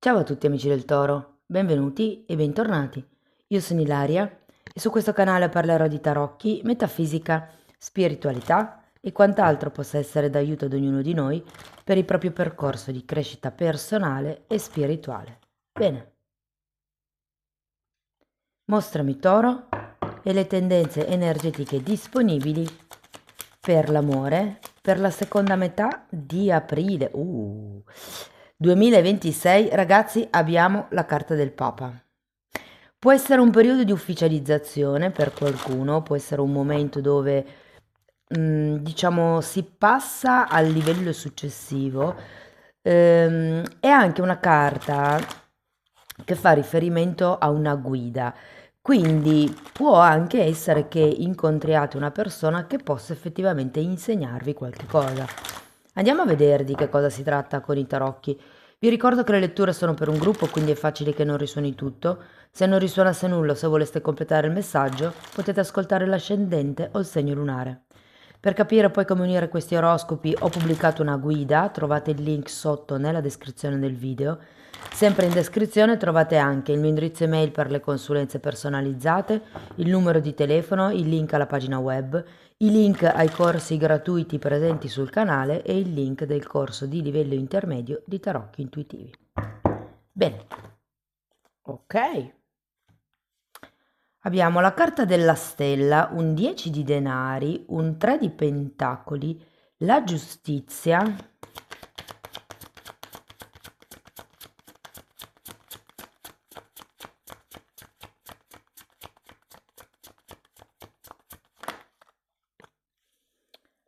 Ciao a tutti amici del Toro, benvenuti e bentornati. Io sono Ilaria e su questo canale parlerò di tarocchi, metafisica, spiritualità e quant'altro possa essere d'aiuto ad ognuno di noi per il proprio percorso di crescita personale e spirituale. Bene, mostrami Toro e le tendenze energetiche disponibili per l'amore per la seconda metà di aprile. 2026, ragazzi, abbiamo la carta del Papa. Può essere un periodo di ufficializzazione per qualcuno, può essere un momento dove, diciamo, si passa al livello successivo. È anche una carta che fa riferimento a una guida. Quindi può anche essere che incontriate una persona che possa effettivamente insegnarvi qualche cosa. Andiamo a vedere di che cosa si tratta con i tarocchi. Vi ricordo che le letture sono per un gruppo, quindi è facile che non risuoni tutto. Se non risuonasse nulla o se voleste completare il messaggio, potete ascoltare l'ascendente o il segno lunare. Per capire poi come unire questi oroscopi ho pubblicato una guida, trovate il link sotto nella descrizione del video. Sempre in descrizione trovate anche il mio indirizzo email per le consulenze personalizzate, il numero di telefono, il link alla pagina web, i link ai corsi gratuiti presenti sul canale e il link del corso di livello intermedio di tarocchi intuitivi. Bene, ok. Abbiamo la carta della stella, un 10 di denari, un 3 di pentacoli, la giustizia,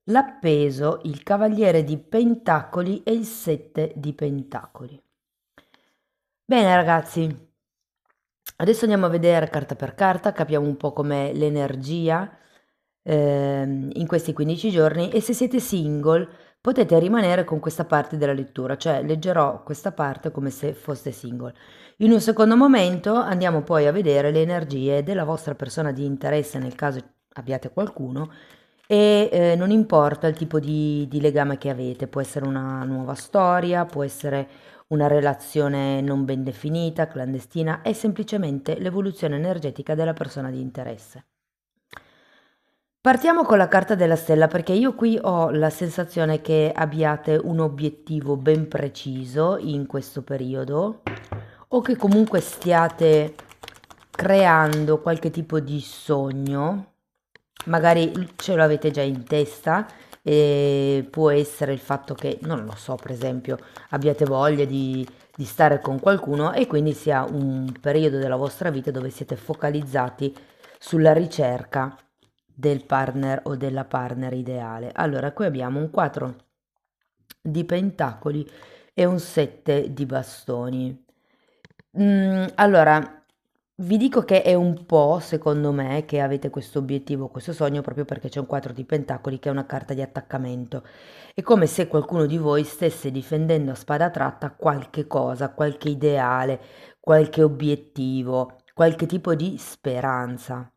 l'appeso, il cavaliere di pentacoli e il 7 di pentacoli. Bene ragazzi, adesso andiamo a vedere carta per carta, capiamo un po' com'è l'energia in questi 15 giorni e se siete single potete rimanere con questa parte della lettura, cioè leggerò questa parte come se foste single. In un secondo momento andiamo poi a vedere le energie della vostra persona di interesse nel caso abbiate qualcuno e non importa il tipo di legame che avete, può essere una nuova storia, può essere una relazione non ben definita, clandestina, è semplicemente l'evoluzione energetica della persona di interesse. Partiamo con la carta della stella perché io qui ho la sensazione che abbiate un obiettivo ben preciso in questo periodo o che comunque stiate creando qualche tipo di sogno, magari ce lo avete già in testa e può essere il fatto che, non lo so, per esempio, abbiate voglia di stare con qualcuno e quindi sia un periodo della vostra vita dove siete focalizzati sulla ricerca del partner o della partner ideale. Allora, qui abbiamo un 4 di pentacoli e un 7 di bastoni. Allora, vi dico che è un po', secondo me, che avete questo obiettivo, questo sogno, proprio perché c'è un 4 di pentacoli che è una carta di attaccamento. È come se qualcuno di voi stesse difendendo a spada tratta qualche cosa, qualche ideale, qualche obiettivo, qualche tipo di speranza.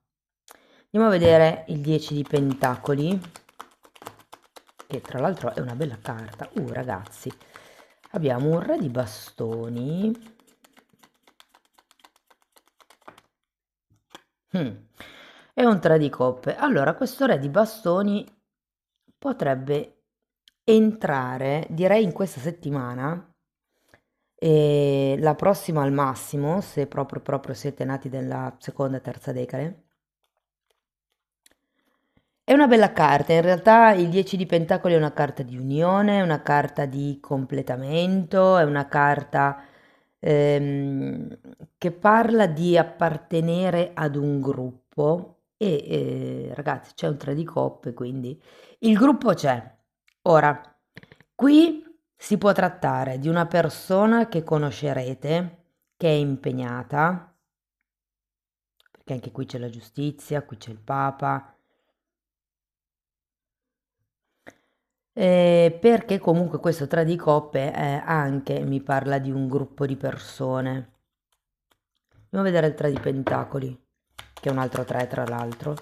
Andiamo a vedere il 10 di pentacoli, che tra l'altro è una bella carta. Ragazzi, abbiamo un re di bastoni. Mm. E un 3 di coppe. Allora, questo re di bastoni potrebbe entrare, direi in questa settimana, e la prossima al massimo, se proprio siete nati nella seconda e terza decade. È una bella carta, in realtà il 10 di pentacoli è una carta di unione, è una carta di completamento, è una carta ehm, che parla di appartenere ad un gruppo e ragazzi c'è un 3 di coppe, quindi il gruppo c'è. Ora, qui si può trattare di una persona che conoscerete, che è impegnata, perché anche qui c'è la giustizia, qui c'è il Papa. Perché comunque questo 3 di coppe anche mi parla di un gruppo di persone. Andiamo a vedere il 3 di pentacoli, che è un altro 3 tra l'altro.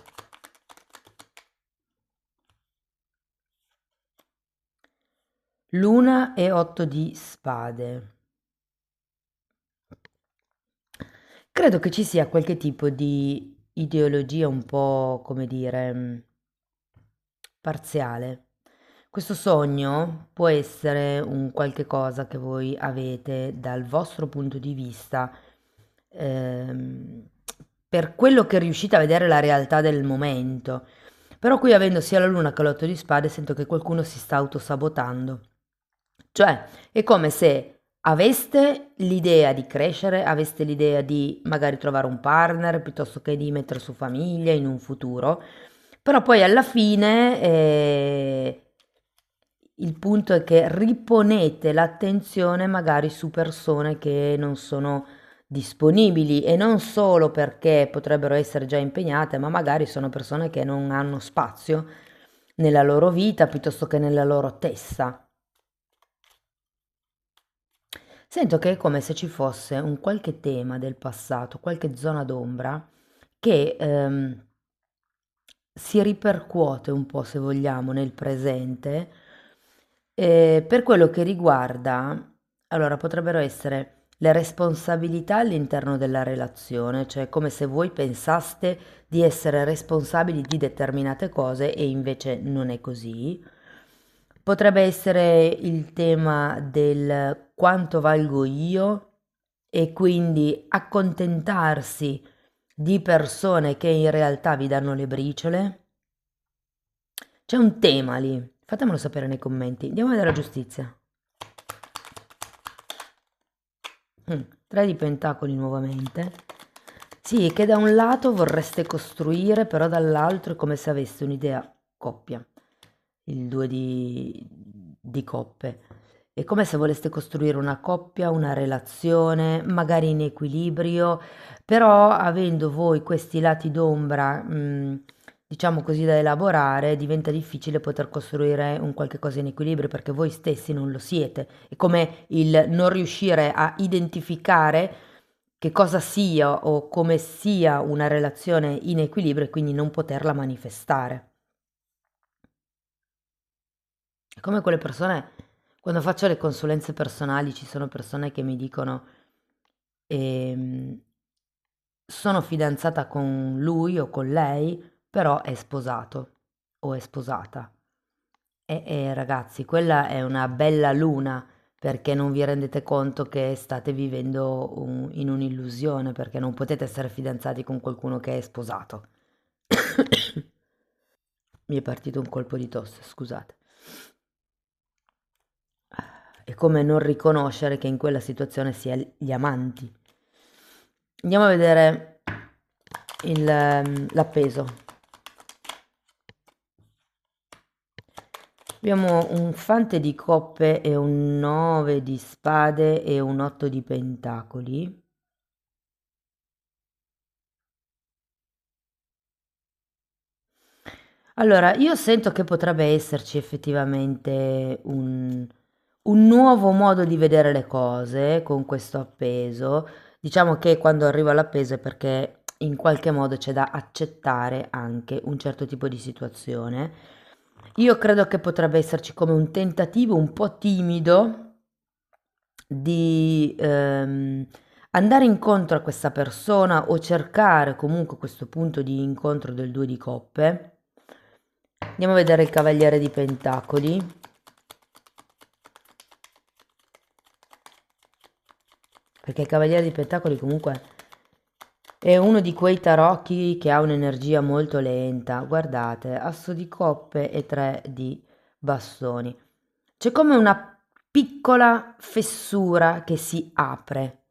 Luna e 8 di spade. Credo che ci sia qualche tipo di ideologia un po', come dire, parziale. Questo sogno può essere un qualche cosa che voi avete dal vostro punto di vista, ehm, per quello che riuscite a vedere la realtà del momento. Però qui avendo sia la luna che l'otto di spade sento che qualcuno si sta autosabotando. Cioè, è come se aveste l'idea di crescere, aveste l'idea di magari trovare un partner piuttosto che di mettere su famiglia in un futuro, però poi alla fine il punto è che riponete l'attenzione magari su persone che non sono disponibili e non solo perché potrebbero essere già impegnate, ma magari sono persone che non hanno spazio nella loro vita piuttosto che nella loro testa. Sento che è come se ci fosse un qualche tema del passato, qualche zona d'ombra che si ripercuote un po', se vogliamo, nel presente, per quello che riguarda, allora potrebbero essere le responsabilità all'interno della relazione, cioè come se voi pensaste di essere responsabili di determinate cose e invece non è così. Potrebbe essere il tema del quanto valgo io e quindi accontentarsi di persone che in realtà vi danno le briciole. C'è un tema lì, fatemelo sapere nei commenti. Andiamo a vedere la giustizia. 3 di pentacoli nuovamente. Sì, che da un lato vorreste costruire, però dall'altro è come se aveste un'idea coppia. Il 2 di coppe. È come se voleste costruire una coppia, una relazione, magari in equilibrio, però avendo voi questi lati d'ombra, diciamo così, da elaborare, diventa difficile poter costruire un qualche cosa in equilibrio perché voi stessi non lo siete. È come il non riuscire a identificare che cosa sia o come sia una relazione in equilibrio e quindi non poterla manifestare. È come quelle persone, quando faccio le consulenze personali, ci sono persone che mi dicono, ehm, sono fidanzata con lui o con lei, però è sposato o è sposata. E ragazzi, quella è una bella luna perché non vi rendete conto che state vivendo in un'illusione, perché non potete essere fidanzati con qualcuno che è sposato. Mi è partito un colpo di tosse, scusate. È come non riconoscere che in quella situazione si è gli amanti. Andiamo a vedere l'appeso. Abbiamo un fante di coppe e un 9 di spade e un 8 di pentacoli. Allora, io sento che potrebbe esserci effettivamente un nuovo modo di vedere le cose con questo appeso. Diciamo che quando arrivo all'appeso è perché in qualche modo c'è da accettare anche un certo tipo di situazione. Io credo che potrebbe esserci come un tentativo un po' timido di andare incontro a questa persona o cercare comunque questo punto di incontro del due di coppe. Andiamo a vedere il Cavaliere di Pentacoli. Perché il Cavaliere di Pentacoli comunque è uno di quei tarocchi che ha un'energia molto lenta. Guardate, Asso di coppe e 3 di bastoni. C'è come una piccola fessura che si apre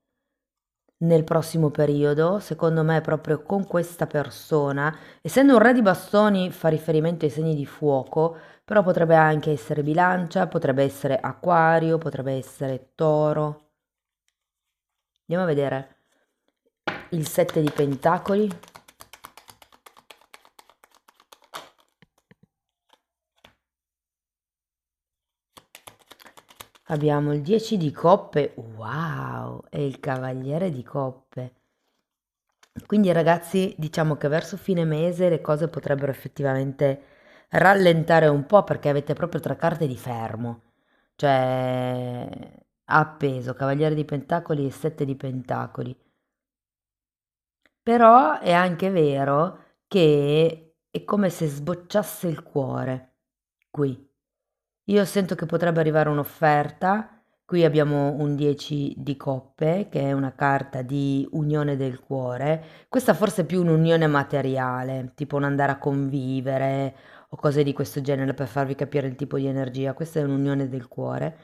nel prossimo periodo, secondo me proprio con questa persona. Essendo un re di bastoni fa riferimento ai segni di fuoco, però potrebbe anche essere bilancia, potrebbe essere acquario, potrebbe essere toro. Andiamo a vedere il 7 di pentacoli. Abbiamo il 10 di coppe, wow, e il cavaliere di coppe. Quindi ragazzi, diciamo che verso fine mese le cose potrebbero effettivamente rallentare un po' perché avete proprio 3 carte di fermo. Cioè, appeso, cavaliere di pentacoli e 7 di pentacoli. Però è anche vero che è come se sbocciasse il cuore qui. Io sento che potrebbe arrivare un'offerta. Qui abbiamo un 10 di coppe, che è una carta di unione del cuore. Questa forse è più un'unione materiale, tipo un andare a convivere o cose di questo genere per farvi capire il tipo di energia. Questa è un'unione del cuore.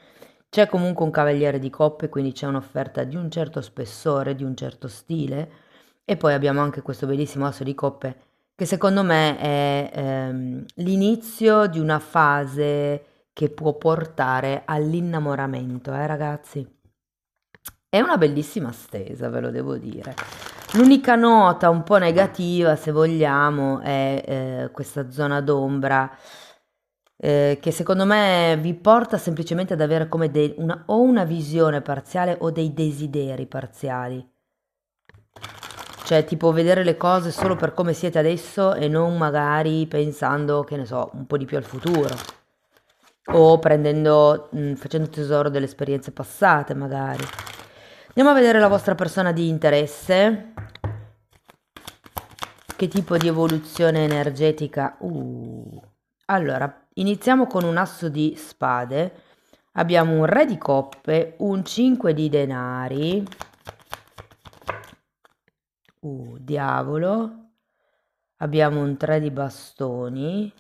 C'è comunque un cavaliere di coppe, quindi c'è un'offerta di un certo spessore, di un certo stile. E poi abbiamo anche questo bellissimo asso di coppe che secondo me è l'inizio di una fase che può portare all'innamoramento, ragazzi? È una bellissima stesa, ve lo devo dire. L'unica nota un po' negativa, se vogliamo, è questa zona d'ombra che secondo me vi porta semplicemente ad avere come o una visione parziale o dei desideri parziali. Cioè, tipo vedere le cose solo per come siete adesso e non magari pensando, che ne so, un po' di più al futuro. O prendendo, facendo tesoro delle esperienze passate, magari. Andiamo a vedere la vostra persona di interesse. Che tipo di evoluzione energetica? Allora, iniziamo con un asso di spade. Abbiamo un re di coppe, un 5 di denari. Diavolo. Abbiamo un 3 di bastoni.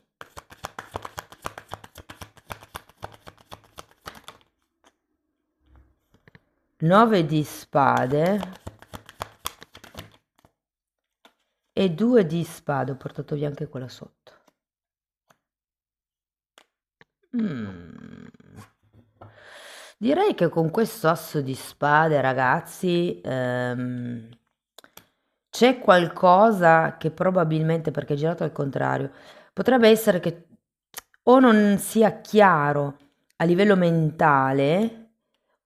9 di spade e 2 di spade. Ho portato via anche quella sotto. Direi che con questo asso di spade, ragazzi, c'è qualcosa che probabilmente, perché è girato al contrario, potrebbe essere che o non sia chiaro a livello mentale,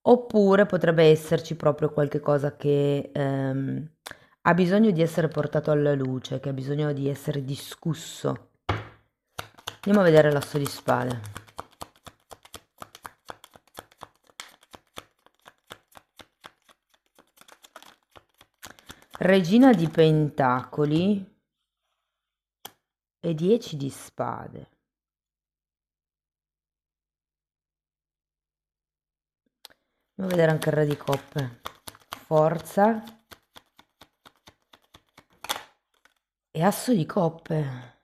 oppure potrebbe esserci proprio qualche cosa che ha bisogno di essere portato alla luce, che ha bisogno di essere discusso. Andiamo a vedere l'asso di spade. Regina di pentacoli e 10 di spade. Andiamo a vedere anche il re di coppe. Forza e asso di coppe.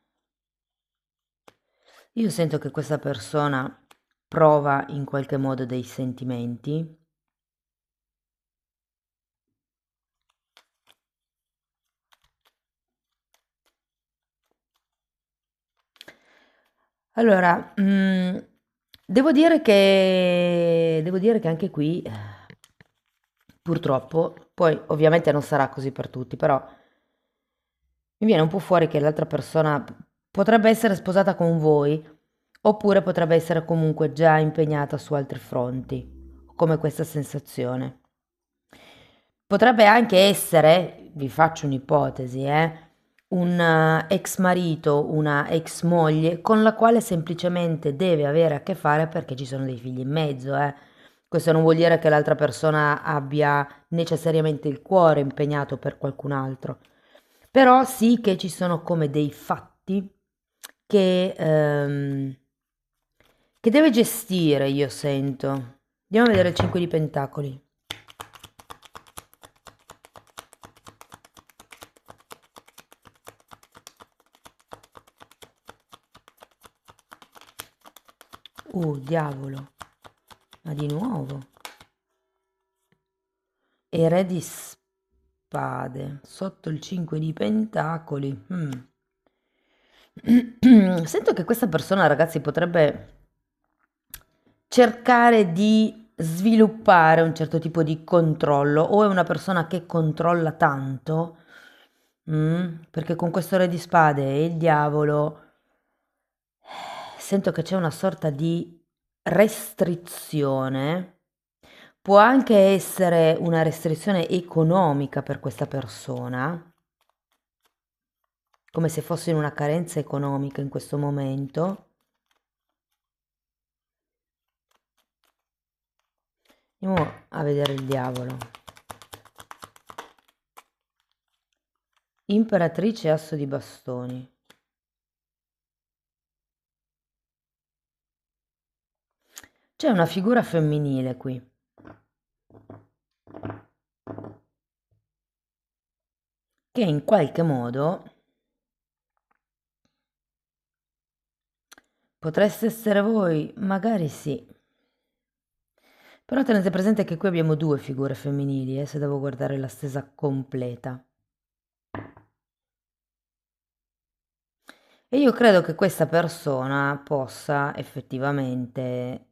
Io sento che questa persona prova in qualche modo dei sentimenti. Allora, devo dire che anche qui, purtroppo, poi ovviamente non sarà così per tutti, però mi viene un po' fuori che l'altra persona potrebbe essere sposata con voi, oppure potrebbe essere comunque già impegnata su altri fronti, come questa sensazione. Potrebbe anche essere, vi faccio un'ipotesi, un ex marito, una ex moglie con la quale semplicemente deve avere a che fare perché ci sono dei figli in mezzo, eh. Questo non vuol dire che l'altra persona abbia necessariamente il cuore impegnato per qualcun altro, però sì che ci sono come dei fatti che deve gestire, io sento. Andiamo a vedere il 5 di Pentacoli. Diavolo, ma di nuovo. E re di spade, sotto il 5 di pentacoli. Sento che questa persona, ragazzi, potrebbe cercare di sviluppare un certo tipo di controllo, o è una persona che controlla tanto, perché con questo re di spade e il diavolo sento che c'è una sorta di restrizione. Può anche essere una restrizione economica per questa persona, come se fosse in una carenza economica in questo momento. Andiamo a vedere il diavolo. Imperatrice e asso di bastoni. C'è una figura femminile qui, che in qualche modo potreste essere voi, magari sì. Però tenete presente che qui abbiamo due figure femminili, se devo guardare la stesa completa. E io credo che questa persona possa effettivamente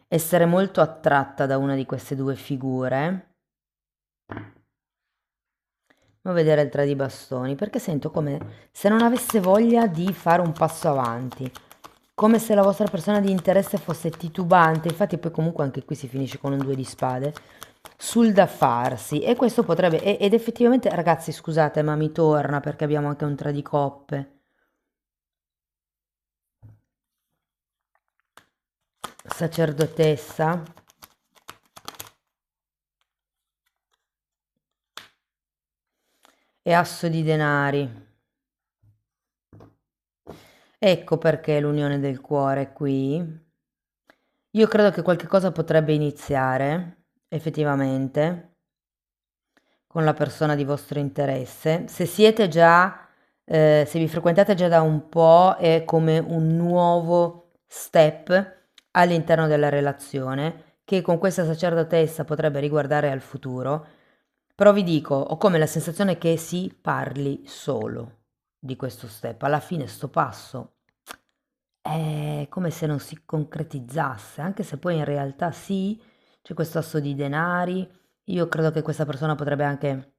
essere molto attratta da una di queste due figure. Devo vedere il tre di bastoni, perché sento come se non avesse voglia di fare un passo avanti, come se la vostra persona di interesse fosse titubante. Infatti poi comunque anche qui si finisce con un due di spade, sul da farsi. E questo potrebbe, ed effettivamente ragazzi scusate ma mi torna perché abbiamo anche un tre di coppe. Sacerdotessa e asso di denari. Ecco perché l'unione del cuore è qui. Io credo che qualche cosa potrebbe iniziare, effettivamente, con la persona di vostro interesse. Se siete già, se vi frequentate già da un po', è come un nuovo step all'interno della relazione, che con questa sacerdotessa potrebbe riguardare al futuro. Però vi dico, ho come la sensazione che si parli solo di questo step. Alla fine sto passo è come se non si concretizzasse, anche se poi in realtà sì, c'è questo asso di denari. Io credo che questa persona potrebbe anche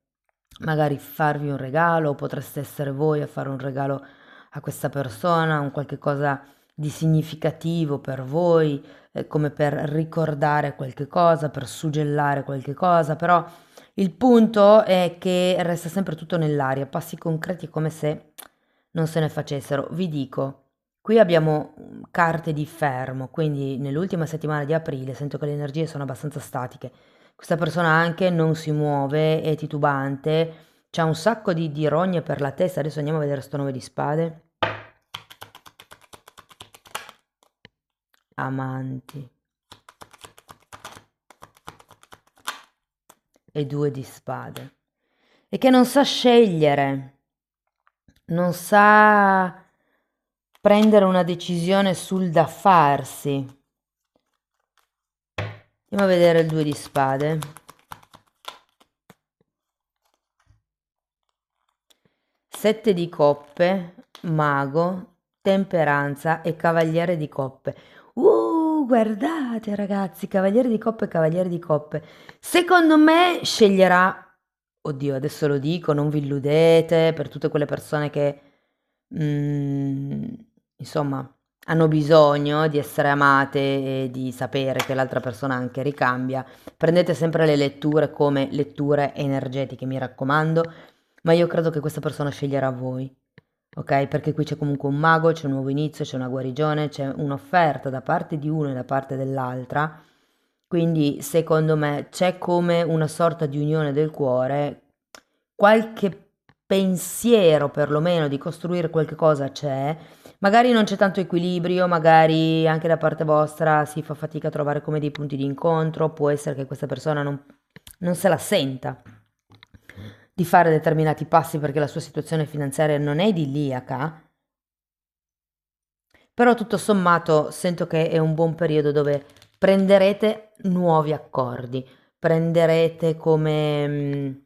magari farvi un regalo, o potreste essere voi a fare un regalo a questa persona, un qualche cosa di significativo per voi, come per ricordare qualche cosa, per suggellare qualche cosa, però il punto è che resta sempre tutto nell'aria, passi concreti come se non se ne facessero. Vi dico, qui abbiamo carte di fermo, quindi nell'ultima settimana di aprile sento che le energie sono abbastanza statiche. Questa persona anche non si muove, è titubante, c'ha un sacco di rogne per la testa. Adesso andiamo a vedere sto 9 di spade. Amanti. E 2 di spade. E che non sa scegliere, non sa prendere una decisione sul da farsi. Andiamo a vedere il 2 di spade. 7 di coppe, mago, temperanza e cavaliere di coppe. Guardate ragazzi, cavaliere di coppe, cavaliere di coppe. Secondo me sceglierà, oddio, adesso lo dico, non vi illudete, per tutte quelle persone che, mm, insomma, hanno bisogno di essere amate e di sapere che l'altra persona anche ricambia. Prendete sempre le letture come letture energetiche, mi raccomando, ma io credo che questa persona sceglierà voi, ok? Perché qui c'è comunque un mago, c'è un nuovo inizio, c'è una guarigione, c'è un'offerta da parte di uno e da parte dell'altra. Quindi secondo me c'è come una sorta di unione del cuore, qualche pensiero perlomeno di costruire qualche cosa c'è. Magari non c'è tanto equilibrio, magari anche da parte vostra si fa fatica a trovare come dei punti di incontro, può essere che questa persona non se la senta di fare determinati passi perché la sua situazione finanziaria non è idilliaca, però tutto sommato sento che è un buon periodo dove prenderete nuovi accordi, prenderete come...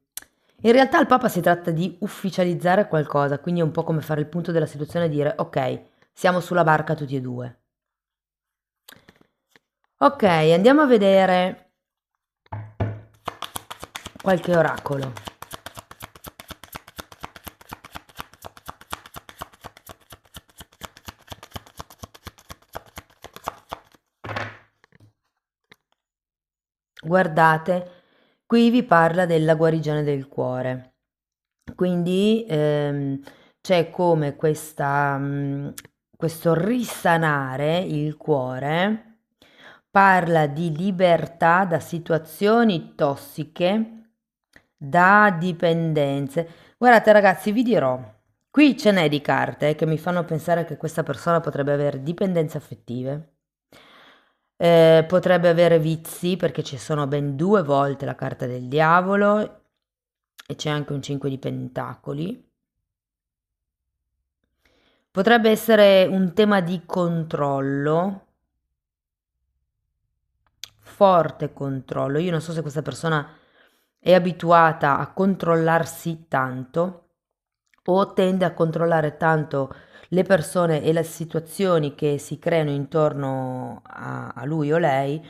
In realtà al Papa si tratta di ufficializzare qualcosa, quindi è un po' come fare il punto della situazione e dire ok, siamo sulla barca tutti e due. Ok, andiamo a vedere qualche oracolo. Guardate, qui vi parla della guarigione del cuore. Quindi c'è come questo risanare il cuore, parla di libertà da situazioni tossiche, da dipendenze. Guardate ragazzi, vi dirò, qui ce n'è di carte che mi fanno pensare che questa persona potrebbe avere dipendenze affettive, potrebbe avere vizi perché ci sono ben 2 volte la carta del diavolo e c'è anche un 5 di pentacoli. Potrebbe essere un tema di controllo, forte controllo. Io non so se questa persona è abituata a controllarsi tanto o tende a controllare tanto le persone e le situazioni che si creano intorno a lui o lei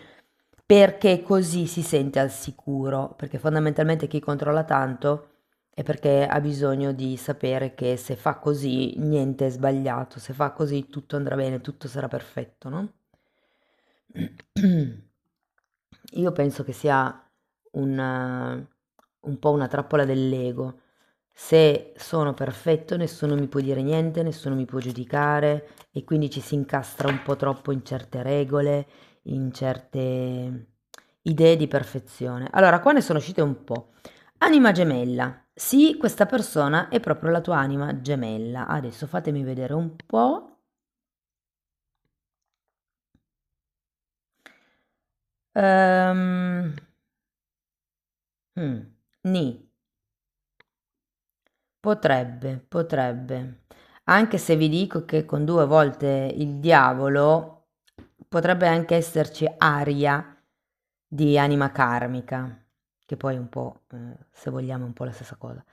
perché così si sente al sicuro, perché fondamentalmente chi controlla tanto è perché ha bisogno di sapere che se fa così niente è sbagliato, se fa così tutto andrà bene, tutto sarà perfetto, no? Io penso che sia un po' una trappola dell'ego. Se sono perfetto, nessuno mi può dire niente, nessuno mi può giudicare e quindi ci si incastra un po' troppo in certe regole, in certe idee di perfezione. Allora, qua ne sono uscite un po'. Anima gemella. Sì, questa persona è proprio la tua anima gemella. Adesso fatemi vedere un po'. Ehm, Ni. Potrebbe. Anche se vi dico che con 2 volte il diavolo potrebbe anche esserci aria di anima karmica, che poi è un po', se vogliamo, è un po' la stessa cosa.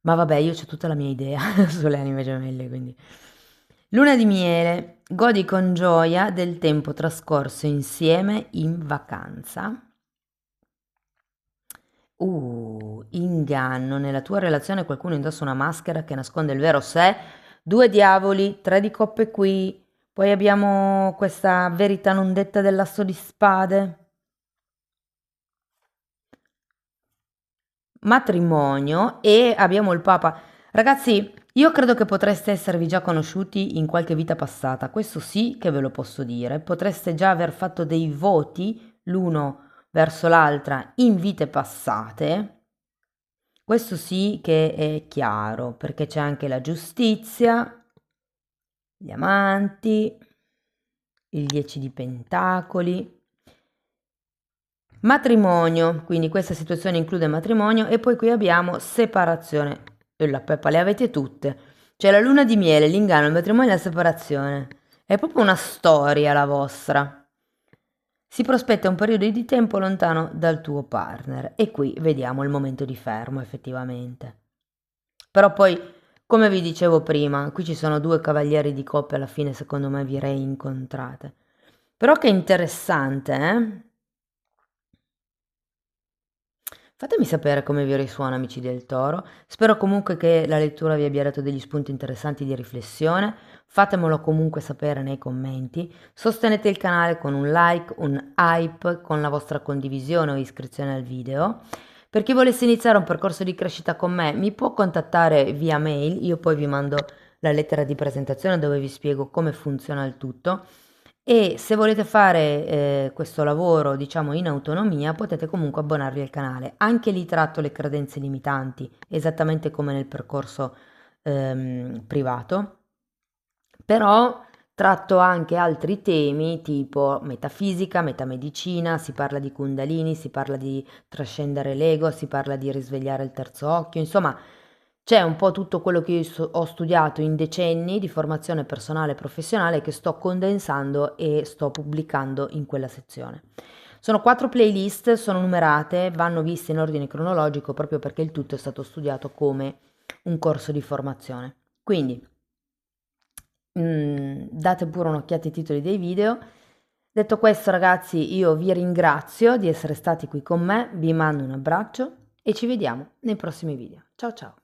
Ma vabbè, io c'ho tutta la mia idea sulle anime gemelle, quindi. Luna di miele, godi con gioia del tempo trascorso insieme in vacanza. Inganno. Nella tua relazione qualcuno indossa una maschera che nasconde il vero sé. 2 diavoli, 3 di coppe qui. Poi abbiamo questa verità non detta dell'asso di spade. Matrimonio e abbiamo il Papa. Ragazzi, io credo che potreste esservi già conosciuti in qualche vita passata. Questo sì che ve lo posso dire. Potreste già aver fatto dei voti l'uno verso l'altra in vite passate. Questo sì che è chiaro, perché c'è anche la giustizia, gli amanti, il 10 di pentacoli, matrimonio, quindi questa situazione include matrimonio e poi qui abbiamo separazione. E la peppa le avete tutte. C'è la luna di miele, l'inganno, il matrimonio e la separazione. È proprio una storia la vostra. Si prospetta un periodo di tempo lontano dal tuo partner e qui vediamo il momento di fermo effettivamente. Però poi, come vi dicevo prima, qui ci sono 2 cavalieri di coppia, alla fine secondo me vi reincontrate. Però che interessante, eh? Fatemi sapere come vi risuona, amici del Toro. Spero comunque che la lettura vi abbia dato degli spunti interessanti di riflessione. Fatemelo comunque sapere nei commenti. Sostenete il canale con un like, un hype, con la vostra condivisione o iscrizione al video. Per chi volesse iniziare un percorso di crescita con me, mi può contattare via mail. Io poi vi mando la lettera di presentazione dove vi spiego come funziona il tutto. E se volete fare questo lavoro, diciamo, in autonomia, potete comunque abbonarvi al canale. Anche lì tratto le credenze limitanti, esattamente come nel percorso privato, però tratto anche altri temi tipo metafisica, metamedicina, si parla di Kundalini, si parla di trascendere l'ego, si parla di risvegliare il terzo occhio, insomma c'è un po' tutto quello che io ho studiato in decenni di formazione personale e professionale che sto condensando e sto pubblicando in quella sezione. Sono 4 playlist, sono numerate, vanno viste in ordine cronologico proprio perché il tutto è stato studiato come un corso di formazione. Quindi date pure un'occhiata ai titoli dei video. Detto questo, ragazzi, io vi ringrazio di essere stati qui con me, vi mando un abbraccio e ci vediamo nei prossimi video. Ciao ciao!